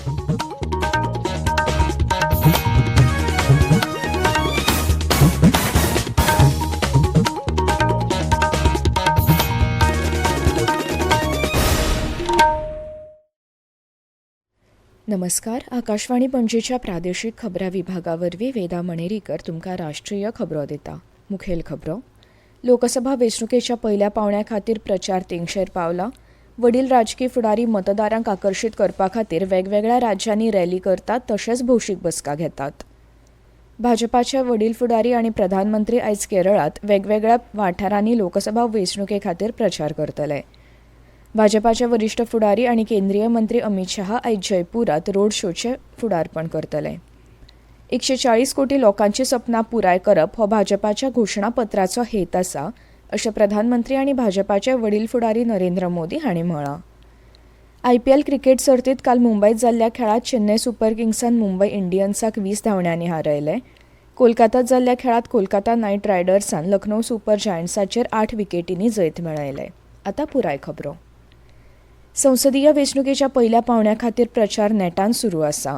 नमस्कार. आकाशवाणी पणजीच्या प्रादेशीक खबरां विभागावरवीं वेदा मणेरीकर तुमकां राष्ट्रीय खबरो दिता. मुखेल खबरो. लोकसभा वेंचणुकेच्या पयल्या पावंड्या खातीर प्रचार तेंगशेर पावला. वडील राजकी फुडारी मतदारांक आकर्शीत करपा खातीर वेगवेगळ्या राज्यांनी रॅली करतात तशेंच भौशीक बसका घेतात. भाजपाचे वडील फुडारी आनी प्रधानमंत्री आयज केरळांत वेगवेगळ्या वाठारांनी लोकसभा वेंचणुके खातीर प्रचार करतले. भाजपाचे वरिष्ठ फुडारी आनी केंद्रीय मंत्री अमित शहा आयज जयपुरांत रोड शोचे फुडारपण करतले. 140 कोटी लोकांची सपनां पुराय करप हो भाजपाच्या घोशणापत्राचो हेत आसा, अशें प्रधानमंत्री आनी भाजपाचे वडील फुडारी नरेंद्र मोदी हांणी म्हळां. IPL क्रिकेट सर्तींत काल मुंबयत जाल्ल्या खेळांत चेन्नय सुपर किंग्सान मुंबय इंडियन्साक 20 धांवड्यांनी हारयले. कोलकातात जाल्ल्या खेळांत कोलकाता नायट रायडर्सान लखनौ सुपर जायंट्साचेर 8 विकेटींनी जैत मेळयले. आतां पुराय खबरो. संसदीय वेंचणुकेच्या पयल्या पावंड्या खातीर प्रचार नेटान सुरू आसा.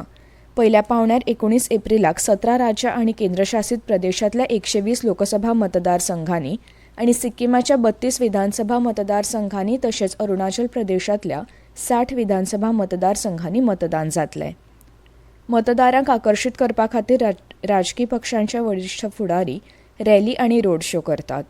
पयल्या पावंड्यार 19 एप्रिलाक 17 राज्यां आनी केंद्रशासीत प्रदेशांतल्या 120 लोकसभा मतदारसंघांनी आनी सिक्कीमाच्या 32 विधानसभा मतदारसंघांनी तशेंच अरुणाचल प्रदेशांतल्या 60 विधानसभा मतदारसंघांनी मतदान जातलें. मतदारांक आकर्शीत करपा खातीर राजकी पक्षांचे वरिश्ठ फुडारी रॅली आनी रोड शो करतात.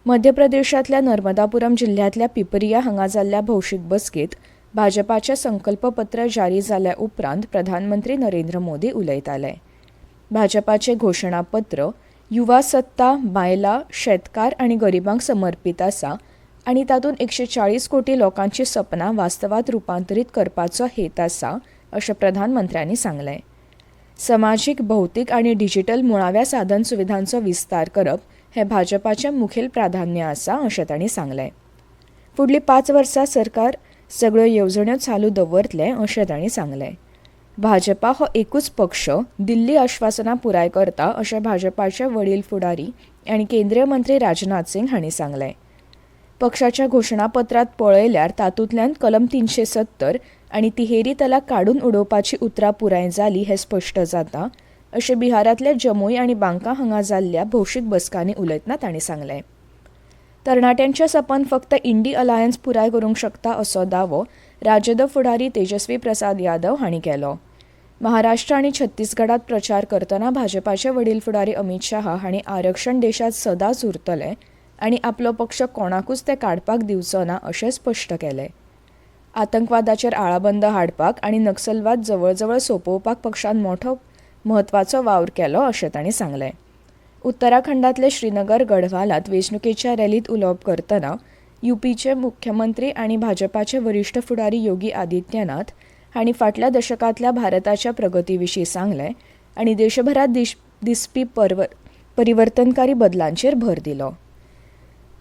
मध्य प्रदेशांतल्या नर्मदापुरम जिल्ह्यांतल्या पिपरिया हांगा जाल्ल्या भौशीक बसकेंत भाजपाचें संकल्पपत्र जारी जाल्या उपरांत प्रधानमंत्री नरेंद्र मोदी उलयताले. भाजपाचें घोशणापत्र युवा सत्ता, बायलां, शेतकार आनी गरिबांक समर्पीत आसा आनी तातूंत 140 कोटी लोकांची सपनां वास्तवांत रुपांतरीत करपाचो हेत आसा, अशें प्रधानमंत्र्यांनी सांगलें. समाजीक, भौतीक आनी डिजिटल मुळाव्या साधन सुविधांचो विस्तार करप हें भाजपाचें मुखेल प्राधान्य आसा, अशें तांणी सांगलें. फुडलीं 5 वर्सां सरकार सगळ्यो येवजण्यो चालू दवरतलें, अशें तांणी सांगलें. भाजपा हो एकूच पक्ष दिल्ली आश्वासनां पुराय करता, अशें भाजपाचे वडील फुडारी आनी केंद्रीय मंत्री राजनाथ सिंग हांणी सांगलें. पक्षाच्या घोशणापत्रांत पळयल्यार तातूंतल्यान कलम 370 आनी तिहेरी तलाक काडून उडोवपाची उतरां पुराय जाली हें स्पश्ट जाता, अशें बिहारांतल्या जमुई आनी बांका हांगा जाल्ल्या भौशीक बसकांनी उलयतना तांणी सांगलें. तरणाट्यांचें सपन फक्त इंडी अलायन्स पुराय करूंक शकता असो दावो राजद फुडारी तेजस्वी प्रसाद यादव हांणी केलो. महाराष्ट्र आनी छत्तीसगडांत प्रचार करतना भाजपाचे वडील फुडारी अमित शहा हांणी आरक्षण देशांत सदांच उरतलें आनी आपलो पक्ष कोणाकूच तें काडपाक दिवचो ना, अशें स्पश्ट केलें. आतंकवादाचेर आळाबंद हाडपाक आनी नक्सलवाद जवळ जवळ सोंपोवपाक पक्षान मोठो म्हत्वाचो वावर केलो, अशें तांणी सांगलें. उत्तराखंडांतले श्रीनगर गढवालांत वेंचणुकेच्या रॅलींत उलोवप करतना UPचे मुख्यमंत्री आनी भाजपाचे वरिश्ठ फुडारी योगी आदित्यनाथ हांणी फाटल्या दशकांतल्या भारताच्या प्रगती विशीं सांगलें आनी देशभरांत दिसपी परिवर्तनकारी बदलांचेर भर दिलो.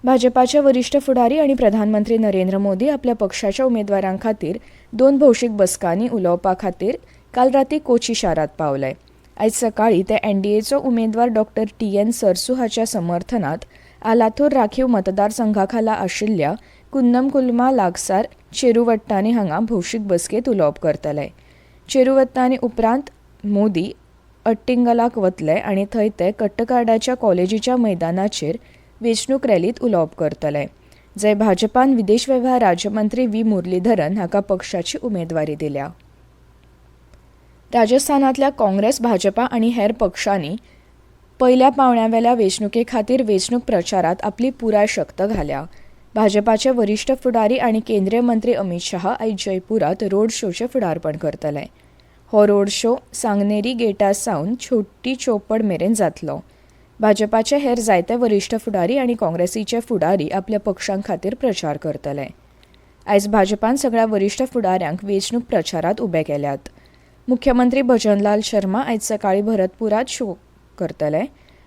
भाजपाचे वरिश्ठ फुडारी आनी प्रधानमंत्री नरेंद्र मोदी आपल्या पक्षाच्या उमेदवारां खातीर 2 भौशीक बसकांनी उलोवपा खातीर काल रातीं कोची शारांत पावले. आयज सकाळीं ते NDAचो उमेदवार डॉ. TN सरसू हाच्या समर्थनांत आलाथूर राखीव मतदारसंघाखाला आशिल्ल्या कुन्नमकुलमा लागसार चेरुवट्टानी हांगा भौशीक बसकेंत उलोवप करतले. चेरुवट्टानी उपरांत मोदी अट्टिंगलाक वतले आनी थंय ते कट्टकाडाच्या कॉलेजीच्या मैदानाचेर वेंचणूक रॅलींत उलोवप करतले, जंय भाजपान विदेश वेव्हार राज्यमंत्री V. मुरलीधरन हाका पक्षाची उमेदवारी दिल्या. राजस्थानांतल्या काँग्रेस, भाजपा आनी हेर पक्षांनी पयल्या पावंड्यावेल्या वेंचणुके खातीर वेंचणूक प्रचारांत आपली पुराय शक्त घाल्या. भाजपाचे वरिश्ठ फुडारी आनी केंद्रीय मंत्री अमित शहा आयज जयपुरांत रोड शोचे फुडारपण करतले. हो रोड शो सांगनेरी गेटा सावन छोटी चौपड मेरेन जातलो. भाजपाचे हेर जायते वरिश्ठ फुडारी आनी काँग्रेसीचे फुडारी आपल्या पक्षां खातीर प्रचार करतले. आयज भाजपान सगळ्या वरिश्ठ फुडाऱ्यांक वेंचणूक प्रचारांत उबे केल्यात. मुख्यमंत्री भजनलाल शर्मा आयज सकाळीं भरतपुरांत शो करतले.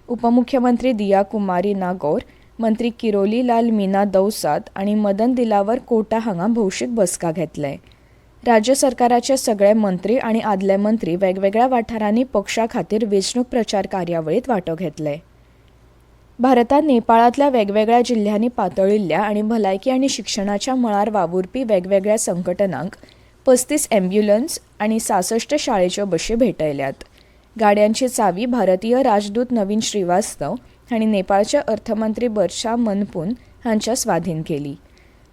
उपमुख्यमंत्री दिया कुमारी नागौर, मंत्री किरोली लाल मीना दौसाद आनी मदन दिलावर कोटा हांगा भौशीक बसका घेतले. राज्य सरकाराचे सगळे मंत्री आनी आदले मंत्री वेगवेगळ्या वाठारांनी पक्षा खातीर वेंचणूक प्रचार कार्यावळींत वांटो घेतले. भारतांत नेपाळांतल्या वेगवेगळ्या जिल्ह्यांनी पातळिल्ल्या आनी भलायकी आनी शिक्षणाच्या मळार वावुरपी वेगवेगळ्या संघटनांक 35 ॲम्ब्युलन्स आणि 66 शाळेच्यो बशी भेटयल्यात. गाड्यांची चावी भारतीय राजदूत नवीन श्रीवास्तव हांणी नेपाळचे अर्थमंत्री बर्षा मनपून हांच्या स्वाधीन केली.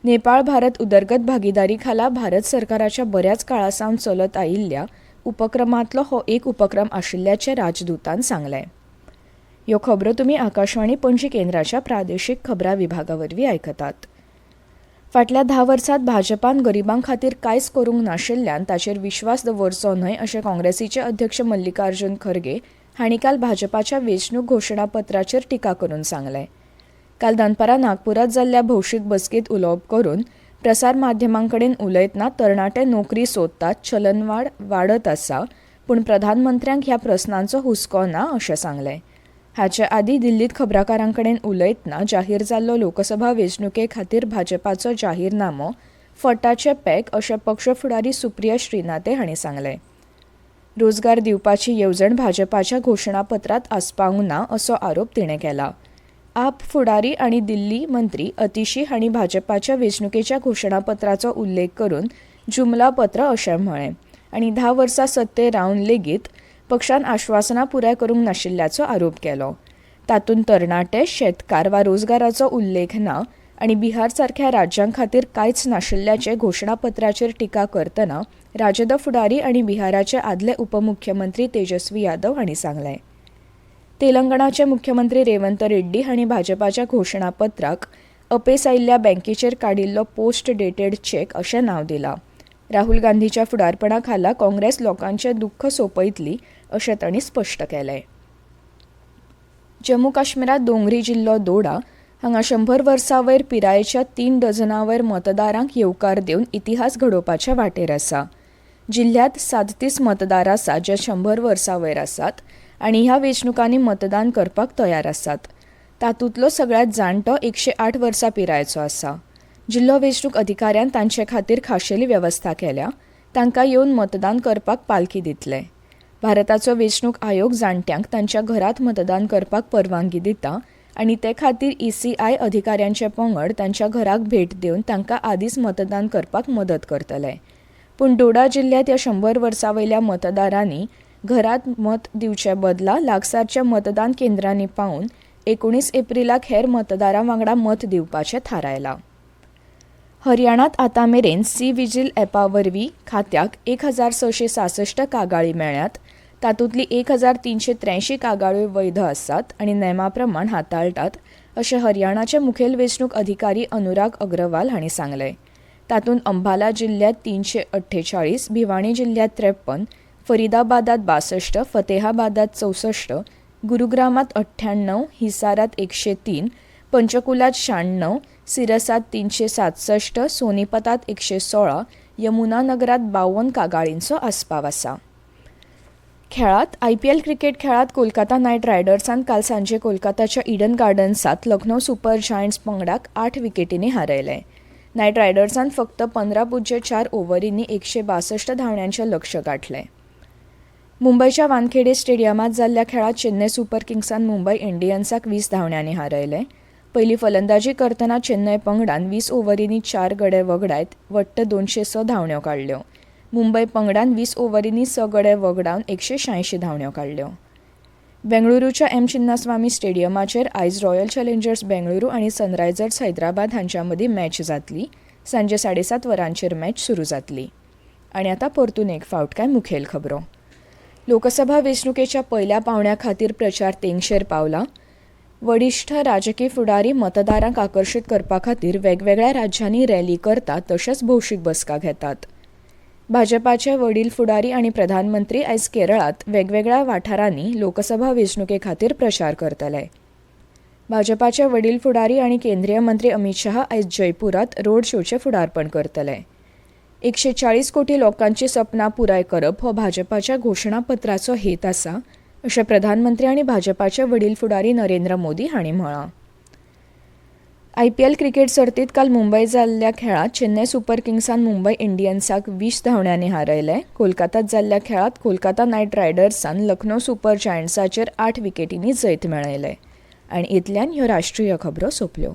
नेपाळ भारत उदरगत भागीदारी खाला भारत सरकाराच्या बऱ्याच काळासावन चलत आयिल्ल्या उपक्रमांतलो हो एक उपक्रम आशिल्ल्याचे राजदूतान सांगलें. ह्यो खबरो तुमी आकाशवाणी पणजी केंद्राच्या प्रादेशीक खबरां विभागावरवीं आयकतात. फाटल्या 10 वर्सांत भाजपान गरिबां खातीर कांयच करूंक नाशिल्ल्यान ताचेर विश्वास दवरचो न्हय अशें काँग्रेसीचे अध्यक्ष मल्लिकार्जुन खरगे हांणी काल भाजपाच्या वेंचणूक घोशणापत्राचेर टिका करून सांगलें. काल दनपारां नागपुरांत जाल्ल्या भौशीक बसकेंत उलोवप करून प्रसार माध्यमां कडेन उलयतना तरणाटे नोकरी सोदतात, चलनवाड वाडत आसा, पूण प्रधानमंत्र्यांक ह्या प्रस्नांचो हुस्को ना अशें सांगलें. हाचे आदीं दिल्लीत खबराकारां कडेन उलयतना जाहीर जाल्लो लोकसभा वेंचणुके खातीर भाजपाचो जाहीरनामो फटाचे पॅक अशें पक्ष फुडारी सुप्रिया श्रीनाथे हांणी सांगलें. रोजगार दिवपाची येवजण भाजपाच्या घोशणापत्रांत आसपावंक ना असो आरोप तिणें केला. आप फुडारी आनी दिल्ली मंत्री अतिशी हांणी भाजपाच्या वेंचणुकेच्या घोशणापत्राचो उल्लेख करून जुमलापत्र अशें म्हळें आनी 10 वर्सां सत्तेर रावन लेगीत पक्षान आश्वासनां पुराय करूंक नाशिल्ल्याचो आरोप केलो. तातूंत तरणाटे, शेतकार वा रोजगाराचो उल्लेख ना आनी बिहार सारख्या राज्यां खातीर कांयच नाशिल्ल्याचे घोशणापत्राचेर टिका करतना राजद फुडारी आनी बिहाराचे आदले उपमुख्यमंत्री तेजस्वी यादव हांणी सांगलें. तेलंगणाचे मुख्यमंत्री रेवंत रेड्डी हांणी भाजपाच्या घोशणापत्राक अपेस आयिल्ल्या बँकेचेर काडिल्लो पोस्ट डेटेड चेक अशें नांव दिलां. राहुल गांधीच्या फुडारपणा खाला काँग्रेस लोकांचें दुख्ख सोंपयतली अशें तांणी स्पश्ट केलें. जम्मू काश्मीरात दोंगरी जिल्लो दोडा हांगा 100 वर्सां वयर पिरायेच्या 3 डझना वयर मतदारांक येवकार दिवन इतिहास घडोवपाच्या वाटेर आसा. जिल्ह्यात 37 मतदार आसात जे 100 वर्सां वयर आसात आनी ह्या वेंचणुकांनी मतदान करपाक तयार आसात. तातूंतलो सगळ्यांत जाणटो 108 वर्सां पिरायेचो आसा. जिल्लो वेंचणूक अधिकाऱ्यान तांचे खातीर खाशेली वेवस्था केल्या. तांकां येवन मतदान करपाक पालखी दितले. भारताचो वेंचणूक आयोग जाणट्यांक तांच्या घरांत मतदान करपाक परवानगी दिता आनी ते खातीर ECI अधिकाऱ्यांचे पंगड तांच्या घराक भेट दिवन तांकां आदींच मतदान करपाक मदत करतले. पूण डोडा जिल्ह्यात ह्या 100 वर्सां वयल्या मतदारांनी घरांत मत दिवचे बदला लागसारच्या मतदान केंद्रांनी पावून 19 एप्रिलाक हेर मतदारां वांगडा मत दिवपाचें थारायलां. हरियाणात आतां मेरेन सी विजील ॲपा वरवीं खात्याक 1666 कागाळी मेळ्ळ्यात. तातूंतली 1383 कागाळ्यो वैध आसात आनी नेमा प्रमाण हाताळटात अशें हरियाणाचे मुखेल वेंचणूक अधिकारी अनुराग अग्रवाल हांणी सांगलें. तातूंत अंबाला जिल्ह्यात 348, भिवाणी जिल्ह्यात 53, फरीदाबादात 62, फतेहाबादात 64, गुरुग्रामात 98, हिसारात 103, पंचकुलात 96, सिरसात 367, सोनीपतात 116, यमुनानगरात 52 कागाळींचो आस्पाव आसा. खेळात IPL क्रिकेट खेळात कोलकाता नायट रायडर्सान काल सांजे कोलकाताच्या इडन गार्डन्सात लखनौ सुपर जायंट्स पंगडाक 8 विकेटींनी हारयलें. नायट रायडर्सान फक्त 15.4 ओव्हरींनी 162 धांवड्यांचें लक्ष्य गाठलें. मुंबयच्या वानखेडे स्टेडियमात जाल्ल्या खेळात चेन्नई सुपर किंग्सान मुंबय इंडियन्साक 20 धांवड्यांनी हारयलें. पयली फलंदाजी करतना चेन्नई पंगडान 20 ओव्हरींनी 4 गडे वगडायत वट्ट 206 धांवड्यो काडल्यो. मुंबय पंगडान 20 ओव्हरींनी 6 गडे वगडावन 186 धांवड्यो काडल्यो. बेंगळुरूच्या चिन्नास्वामी स्टेडियमाचेर आयज रॉयल चॅलेंजर्स बेंगळुरू आनी सनरायझर्स हैदराबाद हांच्या मदीं मॅच जातली. सांजे 7:30 वरांचेर मॅच सुरू जातली. आनी आतां परतून एक फावट कांय मुखेल खबरो. लोकसभा वेंचणुकेच्या पयल्या पावंड्या खातीर प्रचार तेंगशेर पावला. वरिश्ठ राजकी फुडारी मतदारांक आकर्शीत करपा खातीर वेगवेगळ्या राज्यांनी रॅली करतात तशेंच भौशीक बसका घेतात. भाजपाचे वडील फुडारी आनी प्रधानमंत्री आयज केरळांत वेगवेगळ्या वाठारांनी लोकसभा वेंचणुके खातीर प्रचार करतले. भाजपाचे वडील फुडारी आनी केंद्रीय मंत्री अमित शाह आयज जयपुरांत रोड शोचे फुडारपण करतले. 140 कोटी लोकांची सपनां पुराय करप हो भाजपाच्या घोशणापत्राचो हेत आसा अशें प्रधानमंत्री आनी भाजपाचे वडील फुडारी नरेंद्र मोदी हांणी म्हळां. IPL क्रिकेट सर्तीत काल मुंबय जाल्ल्या खेळात चेन्नई सुपर किंग्सान मुंबय इंडियन्साक 20 धांवड्यांनी हारयलें. कोलकातात जाल्ल्या खेळात कोलकाता नायट रायडर्सान लखनौ सुपर जायंट्साचेर 8 विकेटींनी जैत मेळयलें. आनी इतल्यान ह्यो राष्ट्रीय खबरो सोंपल्यो.